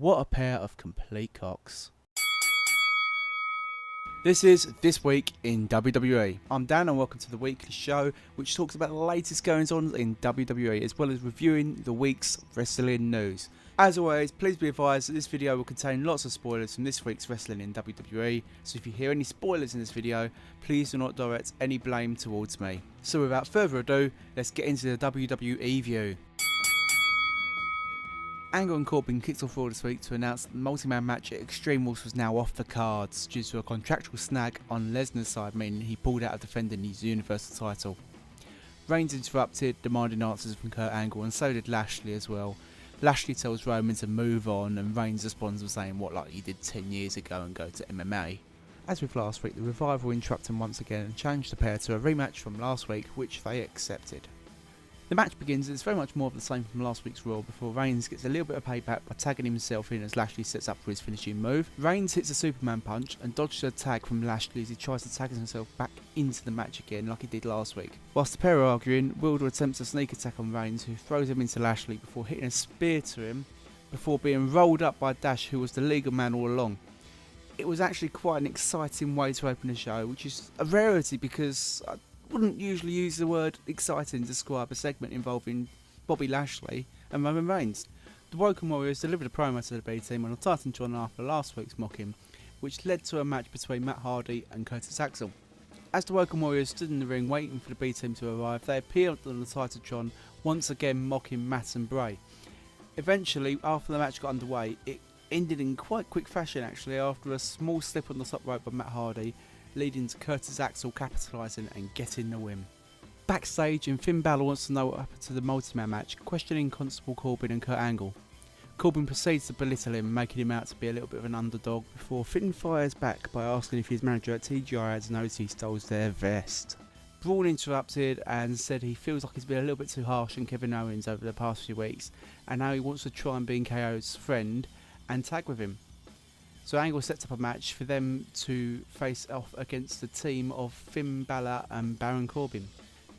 What a pair of complete cocks. This is This Week in WWE. I'm Dan and welcome to the weekly show which talks about the latest goings on in WWE as well as reviewing the week's wrestling news. As always, please be advised that this video will contain lots of spoilers from this week's wrestling in WWE, so if you hear any spoilers in this video, please do not direct any blame towards me. So without further ado, let's get into the WWE view. Angle and Corbin kicked off Raw this week to announce that the multi-man match at Extreme Rules was now off the cards due to a contractual snag on Lesnar's side, meaning he pulled out of defending his Universal title. Reigns interrupted, demanding answers from Kurt Angle, and so did Lashley as well. Lashley tells Roman to move on, and Reigns responds with saying what like he did 10 years ago and go to MMA. As with last week, the Revival interrupted him once again and challenged the pair to a rematch from last week, which they accepted. The match begins, it's very much more of the same from last week's Raw before Reigns gets a little bit of payback by tagging himself in as Lashley sets up for his finishing move. Reigns hits a Superman punch and dodges a tag from Lashley as he tries to tag himself back into the match again like he did last week. Whilst the pair are arguing, Wilder attempts a sneak attack on Reigns, who throws him into Lashley before hitting a spear to him before being rolled up by Dash, who was the legal man all along. It was actually quite an exciting way to open the show, which is a rarity because I wouldn't usually use the word exciting to describe a segment involving Bobby Lashley and Roman Reigns. The Woken Warriors delivered a promo to the B team on a Titan after last week's mocking, which led to a match between Matt Hardy and Curtis Axel. As the Woken Warriors stood in the ring waiting for the B team to arrive, they appeared on the Titan once again mocking Matt and Bray. Eventually, after the match got underway, it ended in quite quick fashion actually after a small slip on the top rope by Matt Hardy, leading to Curtis Axel capitalising and getting the win. Backstage, and Finn Balor wants to know what happened to the multi-man match, questioning Constable Corbin and Kurt Angle. Corbin proceeds to belittle him, making him out to be a little bit of an underdog, before Finn fires back by asking if his manager at TGI has noticed he stole their vest. Braun interrupted and said he feels like he's been a little bit too harsh on Kevin Owens over the past few weeks, and now he wants to try and be KO's friend and tag with him. So Angle sets up a match for them to face off against the team of Finn Balor and Baron Corbin.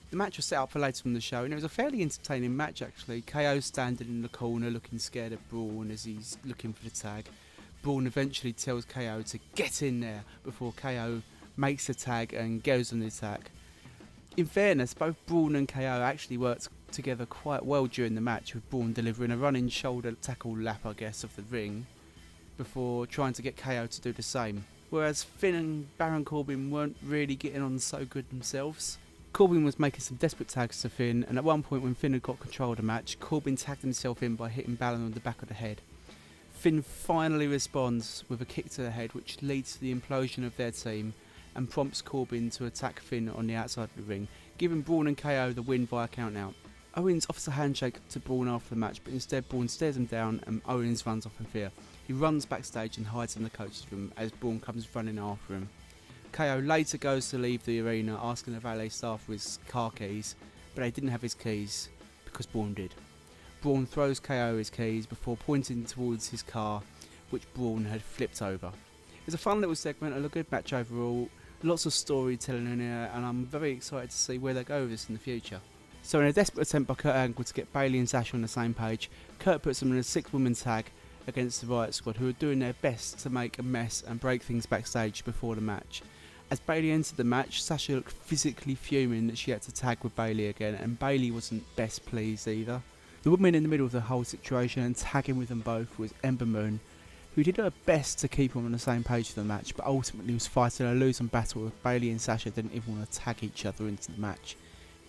The match was set up for later in the show and it was a fairly entertaining match actually. KO standing in the corner looking scared of Braun as he's looking for the tag. Braun eventually tells KO to get in there before KO makes the tag and goes on the attack. In fairness, both Braun and KO actually worked together quite well during the match, with Braun delivering a running shoulder tackle lap I guess of the ring before trying to get KO to do the same. Whereas Finn and Baron Corbin weren't really getting on so good themselves. Corbin was making some desperate tags to Finn, and at one point when Finn had got control of the match, Corbin tagged himself in by hitting Balor on the back of the head. Finn finally responds with a kick to the head which leads to the implosion of their team and prompts Corbin to attack Finn on the outside of the ring, giving Braun and KO the win via count-out. Owens offers a handshake to Braun after the match, but instead Braun stares him down and Owens runs off in fear. He runs backstage and hides in the coach's room as Braun comes running after him. KO later goes to leave the arena, asking the valet staff for his car keys, but they didn't have his keys because Braun did. Braun throws KO his keys before pointing towards his car, which Braun had flipped over. It was a fun little segment and a good match overall, lots of storytelling in here, and I'm very excited to see where they go with this in the future. So in a desperate attempt by Kurt Angle to get Bayley and Sasha on the same page, Kurt puts them in a 6-woman tag against the Riot Squad, who are doing their best to make a mess and break things backstage before the match. As Bayley entered the match, Sasha looked physically fuming that she had to tag with Bayley again, and Bayley wasn't best pleased either. The woman in the middle of the whole situation and tagging with them both was Ember Moon, who did her best to keep them on the same page for the match, but ultimately was fighting a losing battle with Bayley and Sasha didn't even want to tag each other into the match,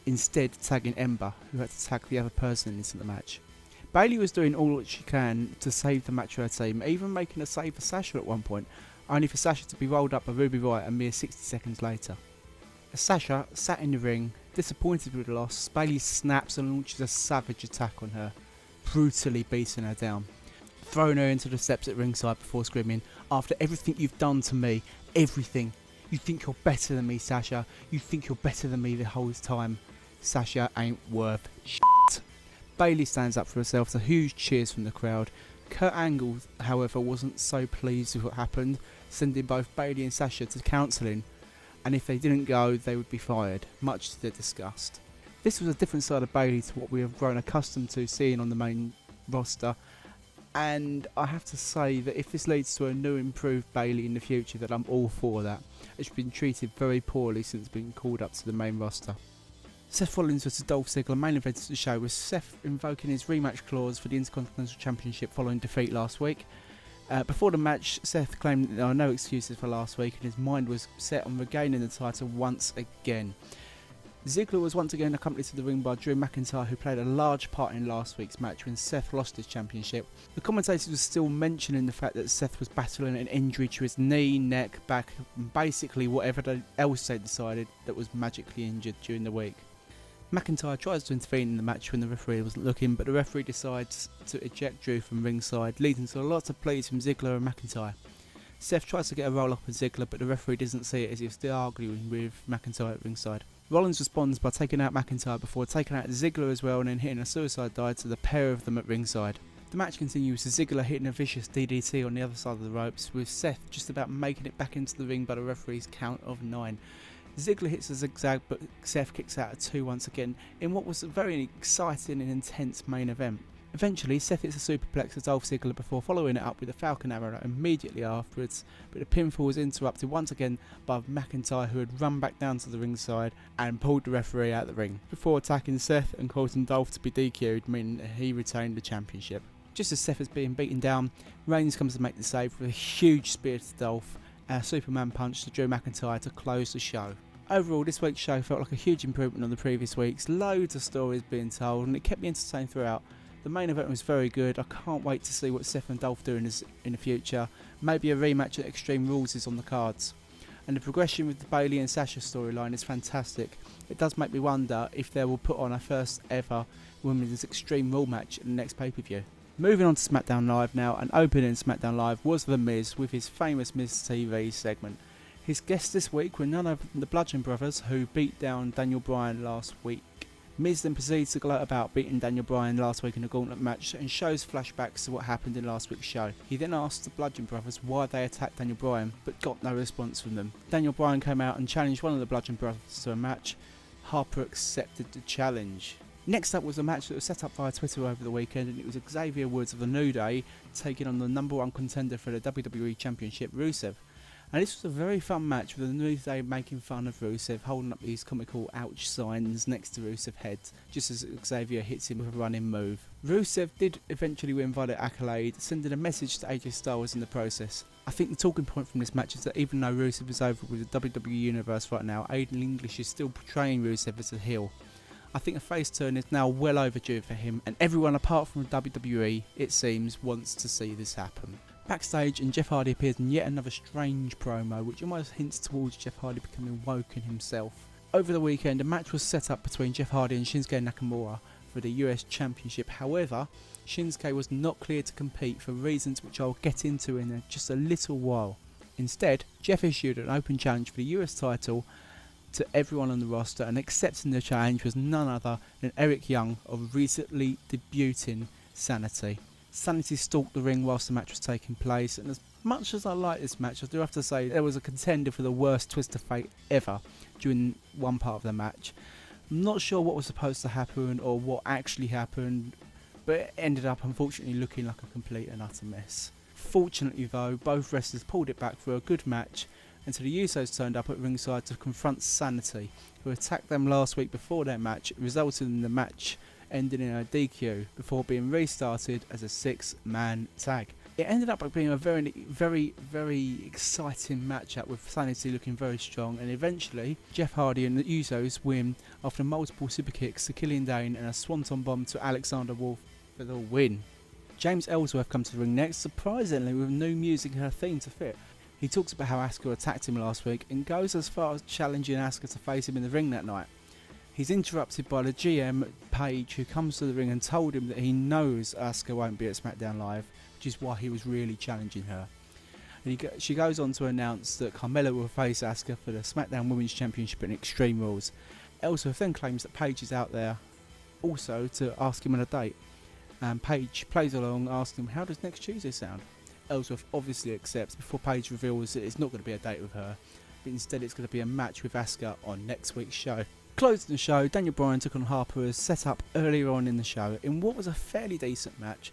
instead tagging Ember, who had to tag the other person into the match. Bayley was doing all that she can to save the match for her team, even making a save for Sasha at one point, only for Sasha to be rolled up by Ruby Riott a mere 60 seconds later. As Sasha sat in the ring, disappointed with the loss, Bayley snaps and launches a savage attack on her, brutally beating her down, throwing her into the steps at ringside before screaming, "After everything you've done to me, everything, you think you're better than me, Sasha, you think you're better than me the whole time, Sasha ain't worth shit." Bayley stands up for herself to huge cheers from the crowd. Kurt Angle, however, wasn't so pleased with what happened, sending both Bayley and Sasha to counselling, and if they didn't go, they would be fired, much to their disgust. This was a different side of Bayley to what we have grown accustomed to seeing on the main roster, And I have to say that if this leads to a new improved Bayley in the future, then I'm all for that. It's been treated very poorly since being called up to the main roster. Seth Rollins vs Dolph Ziggler main event of the show, with Seth invoking his rematch clause for the Intercontinental Championship following defeat last week. Before the match, Seth claimed that there are no excuses for last week and his mind was set on regaining the title once again. Ziggler was once again accompanied to the ring by Drew McIntyre, who played a large part in last week's match when Seth lost his championship. The commentators were still mentioning the fact that Seth was battling an injury to his knee, neck, back, and basically whatever else they decided that was magically injured during the week. McIntyre tries to intervene in the match when the referee wasn't looking, but the referee decides to eject Drew from ringside, leading to lots of pleas from Ziggler and McIntyre. Seth tries to get a roll up with Ziggler, but the referee doesn't see it as he was still arguing with McIntyre at ringside. Rollins responds by taking out McIntyre before taking out Ziggler as well and then hitting a suicide dive to the pair of them at ringside. The match continues with Ziggler hitting a vicious DDT on the other side of the ropes, with Seth just about making it back into the ring by the referee's count of 9. Ziggler hits a zigzag, but Seth kicks out at 2 once again in what was a very exciting and intense main event. Eventually, Seth hits a superplex to Dolph Ziggler before following it up with a Falcon Arrow immediately afterwards, but the pinfall was interrupted once again by McIntyre, who had run back down to the ringside and pulled the referee out of the ring, before attacking Seth and causing Dolph to be DQ'd, meaning that he retained the championship. Just as Seth is being beaten down, Reigns comes to make the save with a huge spear to Dolph and a Superman punch to Drew McIntyre to close the show. Overall, this week's show felt like a huge improvement on the previous weeks, loads of stories being told, and it kept me entertained throughout. The main event was very good. I can't wait to see what Seth and Dolph do in the future. Maybe a rematch at Extreme Rules is on the cards. And the progression with the Bayley and Sasha storyline is fantastic. It does make me wonder if they will put on a first ever Women's Extreme Rule match in the next pay-per-view. Moving on to SmackDown Live now, and opening SmackDown Live was The Miz with his famous Miz TV segment. His guests this week were none other than the Bludgeon Brothers, who beat down Daniel Bryan last week. Miz then proceeds to gloat about beating Daniel Bryan last week in a gauntlet match and shows flashbacks to what happened in last week's show. He then asks the Bludgeon Brothers why they attacked Daniel Bryan, but got no response from them. Daniel Bryan came out and challenged one of the Bludgeon Brothers to a match. Harper accepted the challenge. Next up was a match that was set up via Twitter over the weekend, and it was Xavier Woods of the New Day taking on the #1 contender for the WWE Championship, Rusev. And this was a very fun match, with the New Day making fun of Rusev, holding up these comical ouch signs next to Rusev's head, just as Xavier hits him with a running move. Rusev did eventually win via the accolade, sending a message to AJ Styles in the process. I think the talking point from this match is that even though Rusev is over with the WWE Universe right now, Aiden English is still portraying Rusev as a heel. I think a face turn is now well overdue for him, and everyone apart from WWE, it seems, wants to see this happen. Backstage, and Jeff Hardy appears in yet another strange promo, which almost hints towards Jeff Hardy becoming woken himself. Over the weekend, a match was set up between Jeff Hardy and Shinsuke Nakamura for the US Championship. However, Shinsuke was not cleared to compete for reasons which I'll get into in just a little while. Instead, Jeff issued an open challenge for the US title to everyone on the roster, and accepting the challenge was none other than Eric Young of recently debuting Sanity. Sanity stalked the ring whilst the match was taking place, and as much as I like this match, I do have to say there was a contender for the worst twist of fate ever during one part of the match. I'm not sure what was supposed to happen or what actually happened, but it ended up unfortunately looking like a complete and utter mess. Fortunately though, both wrestlers pulled it back for a good match, until the Usos turned up at ringside to confront Sanity, who attacked them last week before their match, resulting in the match ending in a DQ before being restarted as a 6-man tag. It ended up being a very exciting matchup, with Sanity looking very strong, and eventually Jeff Hardy and the Usos win after multiple super kicks to Killian Dane and a swanton bomb to Alexander Wolf for the win. James Ellsworth comes to the ring next, surprisingly with new music and her theme to fit. He talks about how Asuka attacked him last week and goes as far as challenging Asuka to face him in the ring that night. He's interrupted by the GM, Paige, who comes to the ring and told him that he knows Asuka won't be at SmackDown Live, which is why he was really challenging her. And she goes on to announce that Carmella will face Asuka for the SmackDown Women's Championship in Extreme Rules. Ellsworth then claims that Paige is out there also to ask him on a date. And Paige plays along, asking him, how does next Tuesday sound? Ellsworth obviously accepts before Paige reveals that it's not going to be a date with her, but instead it's going to be a match with Asuka on next week's show. Closing the show, Daniel Bryan took on Harper as set up earlier on in the show in what was a fairly decent match.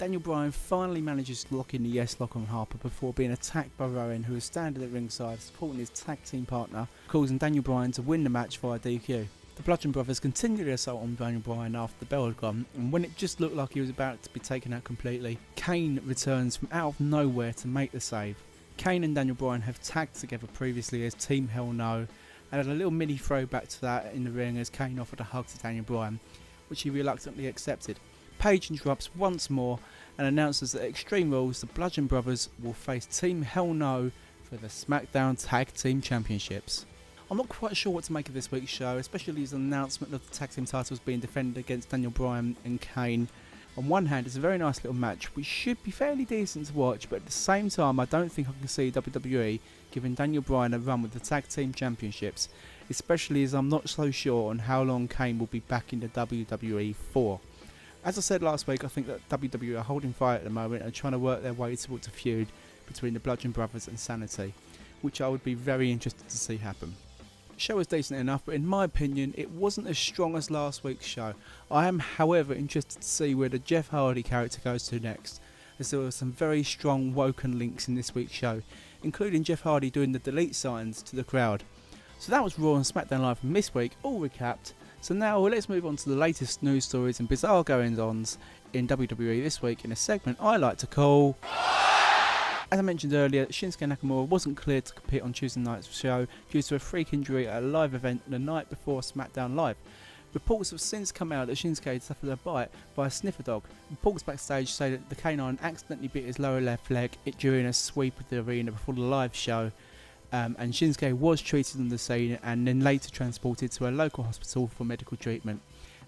Daniel Bryan finally manages to lock in the yes lock on Harper before being attacked by Rowan, who is standing at ringside supporting his tag team partner, causing Daniel Bryan to win the match via DQ. The Bludgeon Brothers continued their assault on Daniel Bryan after the bell had gone, and when it just looked like he was about to be taken out completely, Kane returns from out of nowhere to make the save. Kane and Daniel Bryan have tagged together previously as Team Hell No, and had a little mini throwback to that in the ring as Kane offered a hug to Daniel Bryan, which he reluctantly accepted. Paige interrupts once more and announces that at Extreme Rules the Bludgeon Brothers will face Team Hell No for the SmackDown Tag Team Championships. I'm not quite sure what to make of this week's show, especially as an announcement of the tag team titles being defended against Daniel Bryan and Kane. On one hand, it's a very nice little match which should be fairly decent to watch, but at the same time I don't think I can see WWE giving Daniel Bryan a run with the tag team championships, especially as I'm not so sure on how long Kane will be back in the WWE for. As I said last week, I think that WWE are holding fire at the moment and trying to work their way towards a feud between the Bludgeon Brothers and Sanity, which I would be very interested to see happen. The show was decent enough, but in my opinion it wasn't as strong as last week's show. I am however interested to see where the Jeff Hardy character goes to next, as there were some very strong Woken links in this week's show, including Jeff Hardy doing the delete signs to the crowd. So that was Raw and SmackDown Live from this week, all recapped. So now let's move on to the latest news stories and bizarre goings-ons in WWE this week in a segment I like to call... As I mentioned earlier, Shinsuke Nakamura wasn't cleared to compete on Tuesday night's show due to a freak injury at a live event the night before SmackDown Live. Reports have since come out that Shinsuke had suffered a bite by a sniffer dog. Reports backstage say that the canine accidentally bit his lower left leg during a sweep of the arena before the live show, and Shinsuke was treated on the scene and then later transported to a local hospital for medical treatment.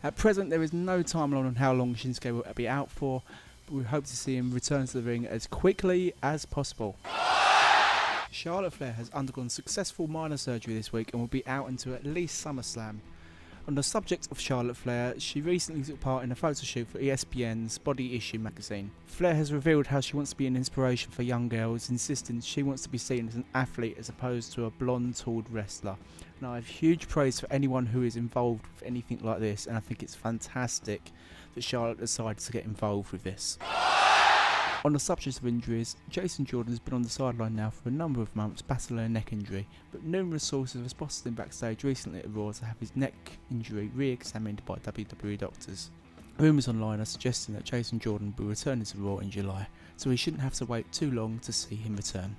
At present there is no timeline on how long Shinsuke will be out for, but we hope to see him return to the ring as quickly as possible. Charlotte Flair has undergone successful minor surgery this week and will be out until at least SummerSlam. On the subject of Charlotte Flair, she recently took part in a photo shoot for ESPN's Body Issue magazine. Flair has revealed how she wants to be an inspiration for young girls, insisting she wants to be seen as an athlete as opposed to a blonde-talled wrestler. Now, I have huge praise for anyone who is involved with anything like this, and I think it's fantastic that Charlotte decided to get involved with this. On the subject of injuries, Jason Jordan has been on the sideline now for a number of months battling a neck injury, but numerous sources have spotted him backstage recently at Raw to have his neck injury re-examined by WWE doctors. Rumours online are suggesting that Jason Jordan will be returning to Raw in July, so he shouldn't have to wait too long to see him return.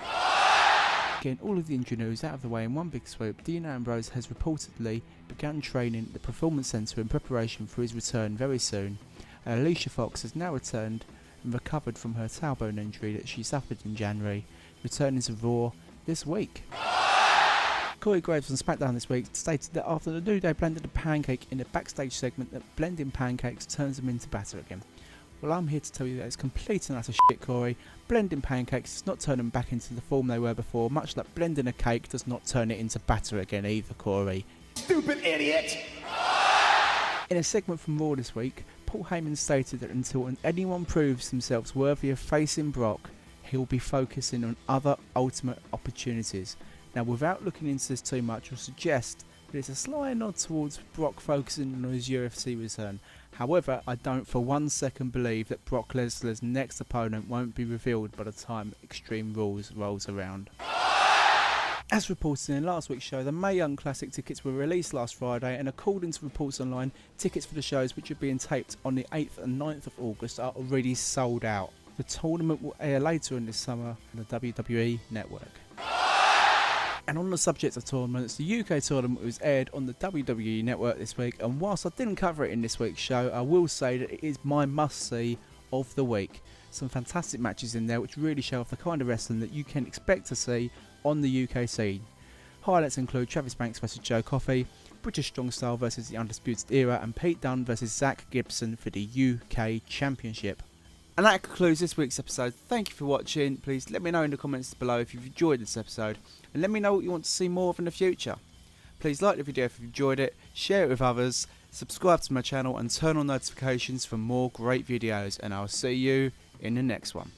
Getting all of the injury news out of the way in one big swoop, Dean Ambrose has reportedly begun training at the Performance Centre in preparation for his return very soon, and Alicia Fox has now returned and recovered from her tailbone injury that she suffered in January, returning to Raw this week. Corey Graves on SmackDown this week stated that after the New Day blended a pancake in a backstage segment that blending pancakes turns them into batter again. Well, I'm here to tell you that it's complete and utter shit, Corey. Blending pancakes does not turn them back into the form they were before, much like blending a cake does not turn it into batter again either, Corey. Stupid idiot! In a segment from Raw this week, Paul Heyman stated that until anyone proves themselves worthy of facing Brock, he will be focusing on other ultimate opportunities. Now, without looking into this too much, I'll suggest that it's a slight nod towards Brock focusing on his UFC return. However, I don't for 1 second believe that Brock Lesnar's next opponent won't be revealed by the time Extreme Rules rolls around. As reported in last week's show, the Mae Young Classic tickets were released last Friday, and according to reports online, tickets for the shows which are being taped on the 8th and 9th of August are already sold out. The tournament will air later in this summer on the WWE network. And on the subject of tournaments, the UK tournament was aired on the WWE network this week, and whilst I didn't cover it in this week's show, I will say that it is my must-see of the week. Some fantastic matches in there which really show off the kind of wrestling that you can expect to see on the UK scene. Highlights include Travis Banks vs Joe Coffey, British Strong Style vs the Undisputed Era, and Pete Dunne vs Zach Gibson for the UK Championship. And that concludes this week's episode. Thank you for watching. Please let me know in the comments below if you've enjoyed this episode, and let me know what you want to see more of in the future. Please like the video if you've enjoyed it, share it with others, subscribe to my channel and turn on notifications for more great videos, and I'll see you in the next one.